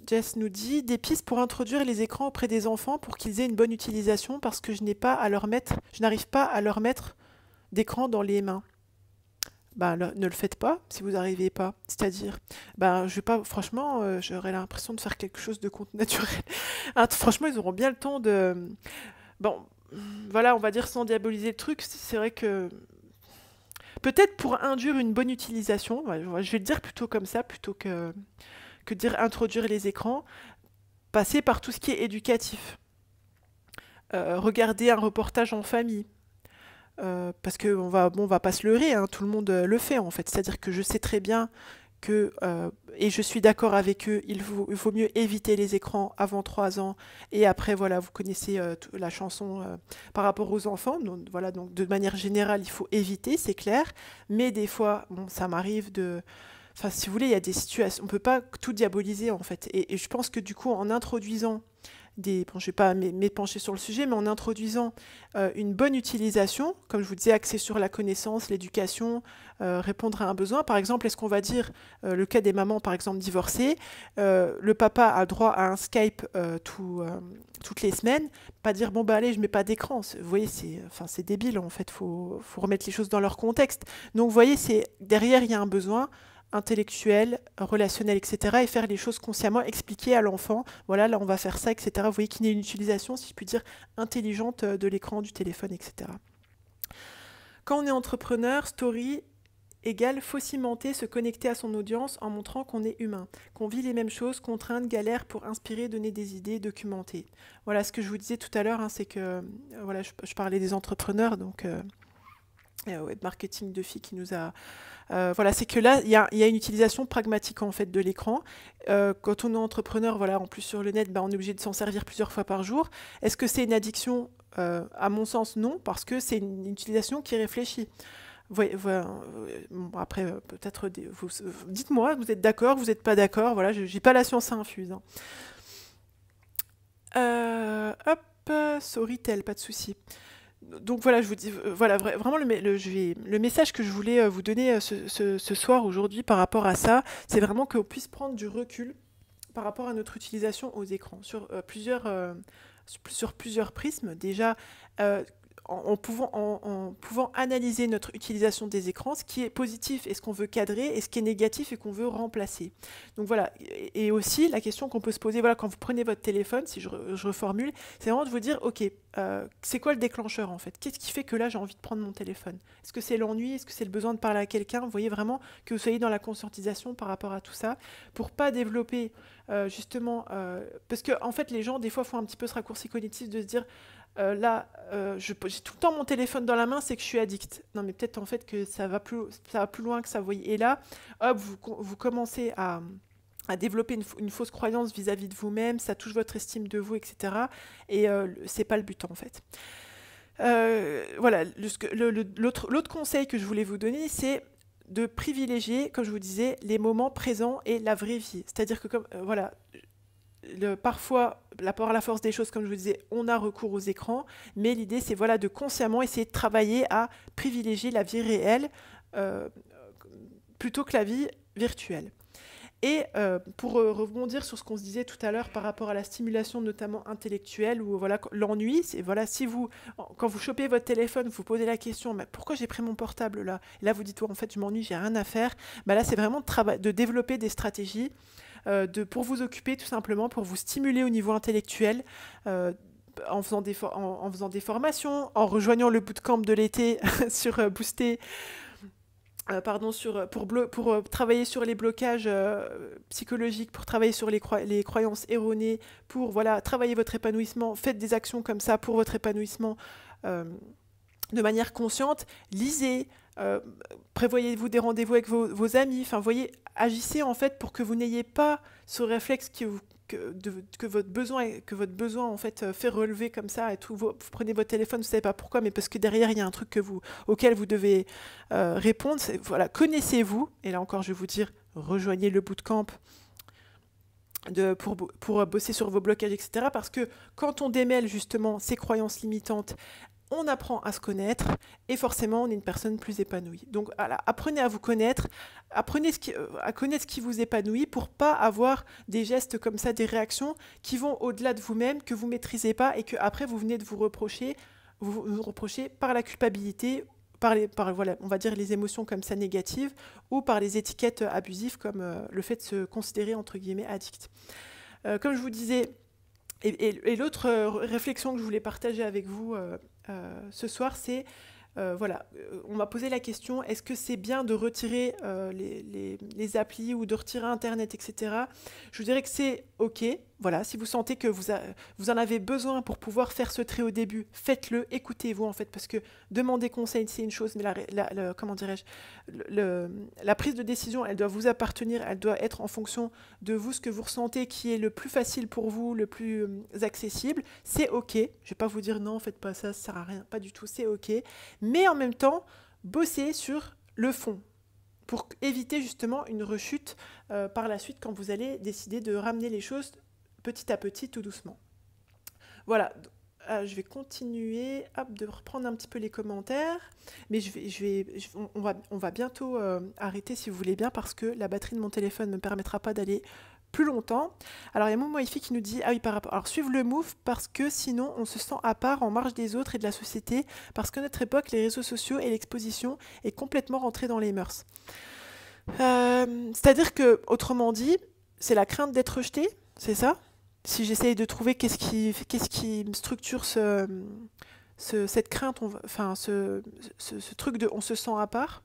Jess nous dit: «Des pistes pour introduire les écrans auprès des enfants pour qu'ils aient une bonne utilisation parce que je n'arrive pas à leur mettre d'écran dans les mains.» Ben, ne le faites pas si vous n'arrivez pas. C'est-à-dire, ben, je vais pas, franchement, j'aurais l'impression de faire quelque chose de contre naturel. Hein, franchement, ils auront bien le temps de. Bon, voilà, on va dire sans diaboliser le truc, c'est vrai que peut-être pour induire une bonne utilisation, je vais le dire plutôt comme ça, plutôt que de dire introduire les écrans, passer par tout ce qui est éducatif. Regarder un reportage en famille. Parce qu'on va pas se leurrer, hein, tout le monde le fait en fait. C'est-à-dire que je sais très bien que, et je suis d'accord avec eux, il vaut mieux éviter les écrans avant 3 ans. Et après, voilà, vous connaissez la chanson par rapport aux enfants. Donc, voilà, donc de manière générale, il faut éviter, c'est clair. Mais des fois, bon, ça m'arrive de... Enfin, si vous voulez, il y a des situations... On peut pas tout diaboliser en fait. Et je pense que du coup, en introduisant bon, je ne vais pas m'épancher sur le sujet, mais en introduisant une bonne utilisation, comme je vous disais, axée sur la connaissance, l'éducation, répondre à un besoin. Par exemple, est-ce qu'on va dire, le cas des mamans, par exemple, divorcées, le papa a droit à un Skype toutes les semaines, pas dire, bon, bah allez, je mets pas d'écran. Vous voyez, c'est débile, en fait, faut remettre les choses dans leur contexte. Donc, vous voyez, derrière, il y a un besoin intellectuel, relationnel, etc. et faire les choses consciemment, expliquer à l'enfant, voilà, là on va faire ça, etc. Vous voyez qu'il y a une utilisation, si je puis dire, intelligente de l'écran, du téléphone, etc. Quand on est entrepreneur, story égale faut cimenter, se connecter à son audience en montrant qu'on est humain, qu'on vit les mêmes choses, contraintes, galères pour inspirer, donner des idées, documenter. Voilà ce que je vous disais tout à l'heure, hein, c'est que, voilà, je parlais des entrepreneurs, donc... web marketing de filles qui nous a... voilà, c'est que là, il y a une utilisation pragmatique en fait de l'écran. Quand on est entrepreneur, voilà, en plus sur le net, on est obligé de s'en servir plusieurs fois par jour. Est-ce que c'est une addiction? À mon sens, non, parce que c'est une utilisation qui est réfléchie. Voilà, bon, après, peut-être, dites-moi, vous êtes d'accord, vous n'êtes pas d'accord, voilà, je n'ai pas la science infuse, hein. Hop, Storytel, pas de souci. Donc voilà, je vous dis, voilà, vraiment le message que je voulais vous donner ce soir, aujourd'hui, par rapport à ça, c'est vraiment qu'on puisse prendre du recul par rapport à notre utilisation aux écrans, sur plusieurs prismes. Déjà, en pouvant analyser notre utilisation des écrans, ce qui est positif et ce qu'on veut cadrer, et ce qui est négatif et qu'on veut remplacer. Donc voilà, et aussi la question qu'on peut se poser, voilà, quand vous prenez votre téléphone, si je reformule, c'est vraiment de vous dire, ok, c'est quoi le déclencheur en fait? Qu'est-ce qui fait que là j'ai envie de prendre mon téléphone? Est-ce que c'est l'ennui? Est-ce que c'est le besoin de parler à quelqu'un? Vous voyez vraiment que vous soyez dans la conscientisation par rapport à tout ça, pour pas développer justement, parce que en fait les gens des fois font un petit peu ce raccourci cognitif de se dire, là, j'ai tout le temps mon téléphone dans la main, c'est que je suis addict. Non, mais peut-être en fait que ça va plus loin que ça, vous voyez. Et là, hop, vous commencez à développer une fausse croyance vis-à-vis de vous-même, ça touche votre estime de vous, etc. Et c'est pas le but en fait. Voilà, l'autre conseil que je voulais vous donner, c'est de privilégier, comme je vous disais, les moments présents et la vraie vie. C'est-à-dire que, voilà, parfois, par la force des choses, comme je vous disais, on a recours aux écrans, mais l'idée, c'est voilà, de consciemment essayer de travailler à privilégier la vie réelle plutôt que la vie virtuelle. Et pour rebondir sur ce qu'on se disait tout à l'heure par rapport à la stimulation notamment intellectuelle ou voilà, l'ennui, c'est voilà, quand vous chopez votre téléphone, vous posez la question, mais pourquoi j'ai pris mon portable là? Et là vous dites, en fait je m'ennuie, j'ai rien à faire. Là c'est vraiment de développer des stratégies pour vous occuper tout simplement, pour vous stimuler au niveau intellectuel. En faisant des formations, en rejoignant le bootcamp de l'été sur Booster, pour travailler sur les blocages psychologiques, pour travailler sur les croyances erronées, pour voilà, travailler votre épanouissement, faites des actions comme ça pour votre épanouissement de manière consciente, lisez, euh, prévoyez-vous des rendez-vous avec vos amis, enfin, voyez, agissez en fait pour que vous n'ayez pas ce réflexe que votre besoin en fait fait relever comme ça et tout. Vous prenez votre téléphone, vous savez pas pourquoi, mais parce que derrière il y a un truc auquel vous devez répondre. Voilà, connaissez-vous. Et là encore, je vais vous dire, rejoignez le bootcamp pour bosser sur vos blocages, etc. Parce que quand on démêle justement ces croyances limitantes, on apprend à se connaître et forcément on est une personne plus épanouie. Donc voilà, apprenez à vous connaître, apprenez à connaître ce qui vous épanouit pour pas avoir des gestes comme ça, des réactions qui vont au-delà de vous-même, que vous maîtrisez pas et que après vous venez de vous reprocher par la culpabilité, voilà, on va dire les émotions comme ça négatives ou par les étiquettes abusives comme le fait de se considérer entre guillemets addict. Comme je vous disais, et l'autre réflexion que je voulais partager avec vous ce soir, c'est, voilà, on m'a posé la question, est-ce que c'est bien de retirer les applis ou de retirer Internet, etc. Je vous dirais que c'est OK. Voilà, si vous sentez que vous en avez besoin pour pouvoir faire ce trait au début, faites-le, écoutez-vous en fait, parce que demander conseil, c'est une chose, mais comment dirais-je, la prise de décision, elle doit vous appartenir, elle doit être en fonction de vous, ce que vous ressentez qui est le plus facile pour vous, le plus accessible. C'est OK. Je ne vais pas vous dire non, faites pas ça, ça sert à rien, pas du tout, c'est OK. Mais en même temps, bossez sur le fond pour éviter justement une rechute par la suite quand vous allez décider de ramener les choses petit à petit, tout doucement. Voilà, je vais continuer de reprendre un petit peu les commentaires, mais on va bientôt arrêter si vous voulez bien, parce que la batterie de mon téléphone ne me permettra pas d'aller plus longtemps. Alors il y a Momoifi qui nous dit, ah oui, alors suivre le move parce que sinon on se sent à part, en marge des autres et de la société, parce qu'à notre époque, les réseaux sociaux et l'exposition est complètement rentrée dans les mœurs. C'est-à-dire que, autrement dit, c'est la crainte d'être rejeté, c'est ça? Si j'essaye de trouver qu'est-ce qui structure cette crainte, enfin ce truc de on se sent à part.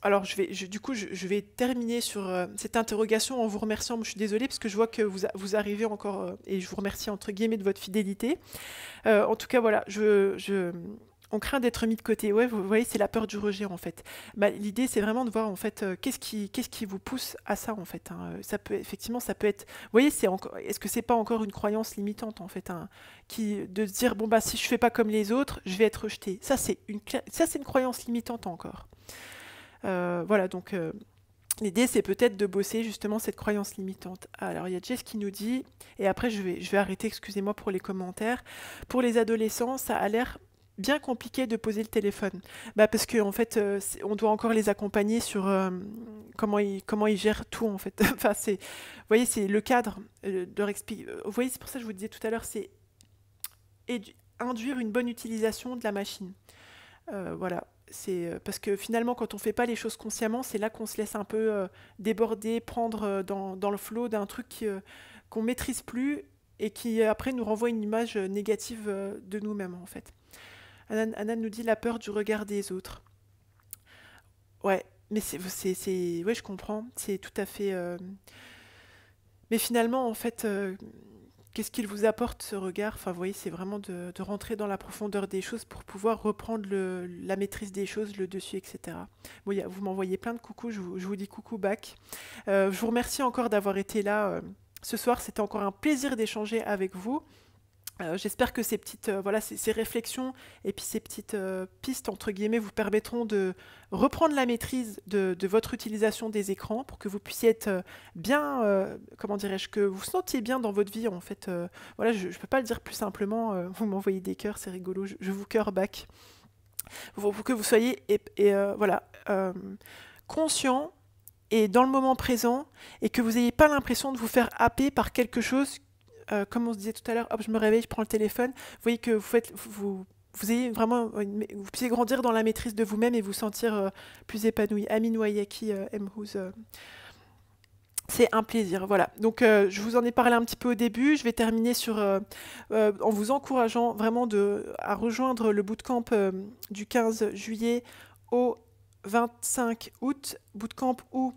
Alors du coup, je vais terminer sur cette interrogation en vous remerciant. Je suis désolée parce que je vois que vous arrivez encore, et je vous remercie entre guillemets de votre fidélité. En tout cas, voilà, on craint d'être mis de côté. Ouais, vous voyez, c'est la peur du rejet en fait. Bah, l'idée, c'est vraiment de voir en fait qu'est-ce qui vous pousse à ça en fait, hein. Ça peut être. Vous voyez, est-ce que c'est pas encore une croyance limitante en fait, hein, de se dire bon bah si je fais pas comme les autres, je vais être rejeté. Ça c'est une croyance limitante encore. Voilà, donc l'idée c'est peut-être de bosser justement cette croyance limitante. Alors il y a Jess qui nous dit, et après je vais arrêter, excusez-moi pour les commentaires. Pour les adolescents, ça a l'air bien compliqué de poser le téléphone. Bah parce que en fait, on doit encore les accompagner sur comment ils gèrent tout en fait. Enfin, vous voyez, c'est le cadre de leur expliquer. Vous voyez, c'est pour ça que je vous disais tout à l'heure, c'est induire une bonne utilisation de la machine. Voilà. C'est parce que finalement, quand on fait pas les choses consciemment, c'est là qu'on se laisse un peu déborder, prendre dans le flot d'un truc qu'on maîtrise plus et qui après nous renvoie une image négative de nous-mêmes en fait. Anna nous dit la peur du regard des autres. Ouais, mais ouais, je comprends, c'est tout à fait. Mais finalement, en fait, qu'est-ce qu'il vous apporte ce regard? Enfin, vous voyez, c'est vraiment de rentrer dans la profondeur des choses pour pouvoir reprendre la maîtrise des choses, le dessus, etc. Bon, vous m'envoyez plein de coucous, je vous dis coucou back. Je vous remercie encore d'avoir été là ce soir. C'était encore un plaisir d'échanger avec vous. J'espère que ces petites voilà, ces réflexions et puis ces petites pistes entre guillemets vous permettront de reprendre la maîtrise de votre utilisation des écrans pour que vous puissiez être bien, comment dirais-je, que vous vous sentiez bien dans votre vie en fait. Voilà, je ne peux pas le dire plus simplement. Vous m'envoyez des cœurs, c'est rigolo. Je vous cœur back. Pour que vous soyez voilà, conscient et dans le moment présent et que vous n'ayez pas l'impression de vous faire happer par quelque chose. Comme on se disait tout à l'heure, hop, je me réveille, je prends le téléphone. Vous voyez que vous ayez vraiment, vous puissiez grandir dans la maîtrise de vous-même et vous sentir plus épanoui. Amin Wayaki, Mhouz, c'est un plaisir. Voilà. Donc, je vous en ai parlé un petit peu au début. Je vais terminer en vous encourageant vraiment à rejoindre le bootcamp du 15 juillet au 25 août, bootcamp où,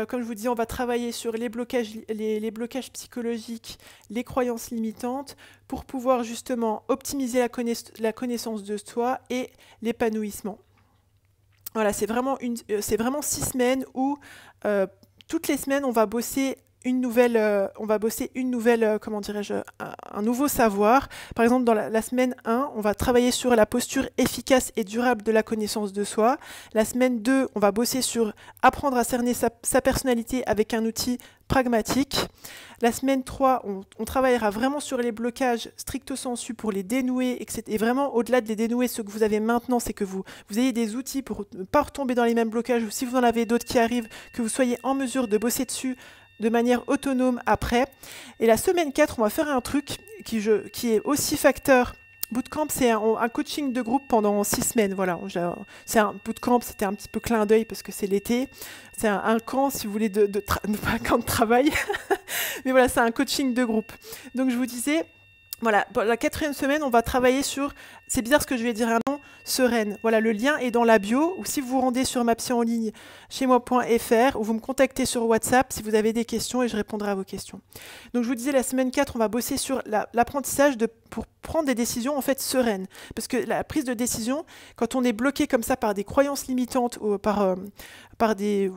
comme je vous dis, on va travailler sur les blocages, les blocages psychologiques, les croyances limitantes, pour pouvoir justement optimiser la connaissance de soi et l'épanouissement. Voilà, c'est vraiment 6 semaines où toutes les semaines, on va bosser une nouvelle, comment dirais-je, un nouveau savoir. Par exemple, dans la semaine 1, on va travailler sur la posture efficace et durable de la connaissance de soi. La semaine 2, on va bosser sur apprendre à cerner sa personnalité avec un outil pragmatique. La semaine 3, on travaillera vraiment sur les blocages stricto sensu pour les dénouer, etc. Et vraiment, au-delà de les dénouer, ce que vous avez maintenant, c'est que vous ayez des outils pour ne pas retomber dans les mêmes blocages, ou si vous en avez d'autres qui arrivent, que vous soyez en mesure de bosser dessus de manière autonome après. Et la semaine 4, on va faire un truc qui est aussi facteur. Bootcamp, c'est un coaching de groupe pendant 6 semaines. Voilà, c'est un bootcamp, c'était un petit peu clin d'œil parce que c'est l'été. C'est un camp, si vous voulez, pas un camp de travail. Mais voilà, c'est un coaching de groupe. Donc je vous disais, voilà, la 4e semaine, on va travailler sur, c'est bizarre ce que je vais dire, un nom, sereine. Voilà, le lien est dans la bio, ou si vous vous rendez sur ma psy en ligne, chez moi.fr, ou vous me contactez sur WhatsApp si vous avez des questions et je répondrai à vos questions. Donc je vous disais, la semaine 4, on va bosser sur l'apprentissage pour prendre des décisions en fait sereines. Parce que la prise de décision, quand on est bloqué comme ça par des croyances limitantes, ou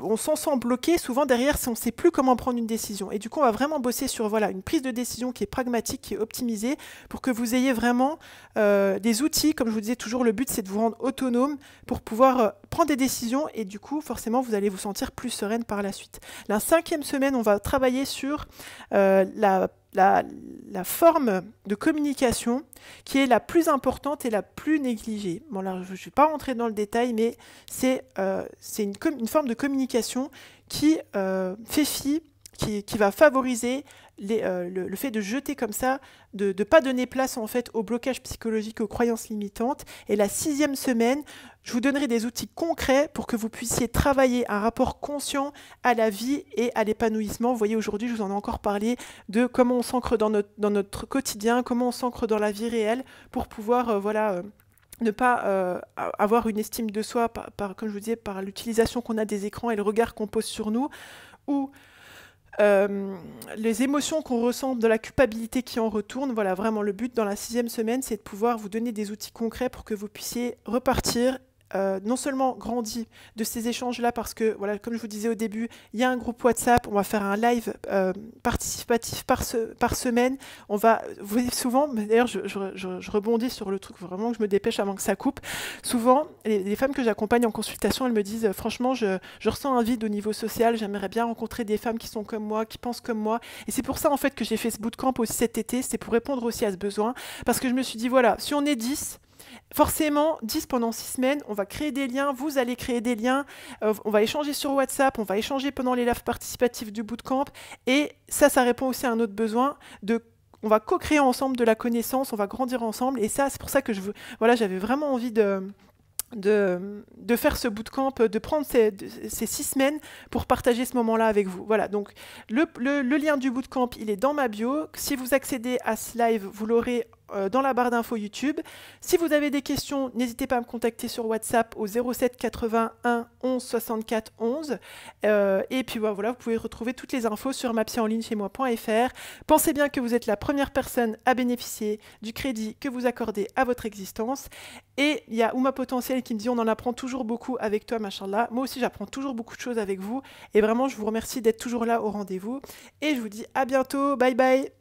on s'en sent bloqué, souvent derrière, on ne sait plus comment prendre une décision. Et du coup, on va vraiment bosser sur voilà, une prise de décision qui est pragmatique, qui est optimisée, pour que vous ayez vraiment des outils. Comme je vous disais toujours, le but, c'est de vous rendre autonome pour pouvoir prendre des décisions, et du coup, forcément, vous allez vous sentir plus sereine par la suite. La 5e semaine, on va travailler sur la forme de communication qui est la plus importante et la plus négligée. Bon, là, je ne vais pas rentrer dans le détail, mais c'est une forme de communication qui fait fi, qui va favoriser le fait de jeter comme ça, de ne pas donner place en fait au blocage psychologique, aux croyances limitantes. Et la 6e semaine, je vous donnerai des outils concrets pour que vous puissiez travailler un rapport conscient à la vie et à l'épanouissement. Vous voyez, aujourd'hui, je vous en ai encore parlé de comment on s'ancre dans notre quotidien, comment on s'ancre dans la vie réelle pour pouvoir, ne pas avoir une estime de soi, comme je vous disais, par l'utilisation qu'on a des écrans et le regard qu'on pose sur nous, ou les émotions qu'on ressent, de la culpabilité qui en retourne. Voilà, vraiment le but dans la 6e semaine, c'est de pouvoir vous donner des outils concrets pour que vous puissiez repartir non seulement grandi de ces échanges-là, parce que, voilà, comme je vous disais au début, il y a un groupe WhatsApp, on va faire un live participatif par semaine. On va, vous voyez, souvent, d'ailleurs, je rebondis sur le truc, vraiment que je me dépêche avant que ça coupe. Souvent, les femmes que j'accompagne en consultation, elles me disent, franchement, je ressens un vide au niveau social, j'aimerais bien rencontrer des femmes qui sont comme moi, qui pensent comme moi. Et c'est pour ça, en fait, que j'ai fait ce bootcamp aussi cet été, c'est pour répondre aussi à ce besoin, parce que je me suis dit, voilà, si on est 10, forcément, 10 pendant 6 semaines, on va créer des liens, vous allez créer des liens, on va échanger sur WhatsApp, on va échanger pendant les lives participatifs du bootcamp, et ça répond aussi à un autre besoin on va co-créer ensemble de la connaissance, on va grandir ensemble, et ça, c'est pour ça que j'avais vraiment envie de faire ce bootcamp, de prendre ces 6 semaines pour partager ce moment-là avec vous. Voilà, donc le lien du bootcamp, il est dans ma bio. Si vous accédez à ce live, vous l'aurez dans la barre d'infos YouTube. Si vous avez des questions, n'hésitez pas à me contacter sur WhatsApp au 07 81 11 64 11. Et puis voilà, vous pouvez retrouver toutes les infos sur mapsyenligne-chez-moi.fr. Pensez bien que vous êtes la première personne à bénéficier du crédit que vous accordez à votre existence. Et il y a Ouma Potentiel qui me dit on en apprend toujours beaucoup avec toi, machallah. Moi aussi, j'apprends toujours beaucoup de choses avec vous. Et vraiment, je vous remercie d'être toujours là au rendez-vous. Et je vous dis à bientôt. Bye bye.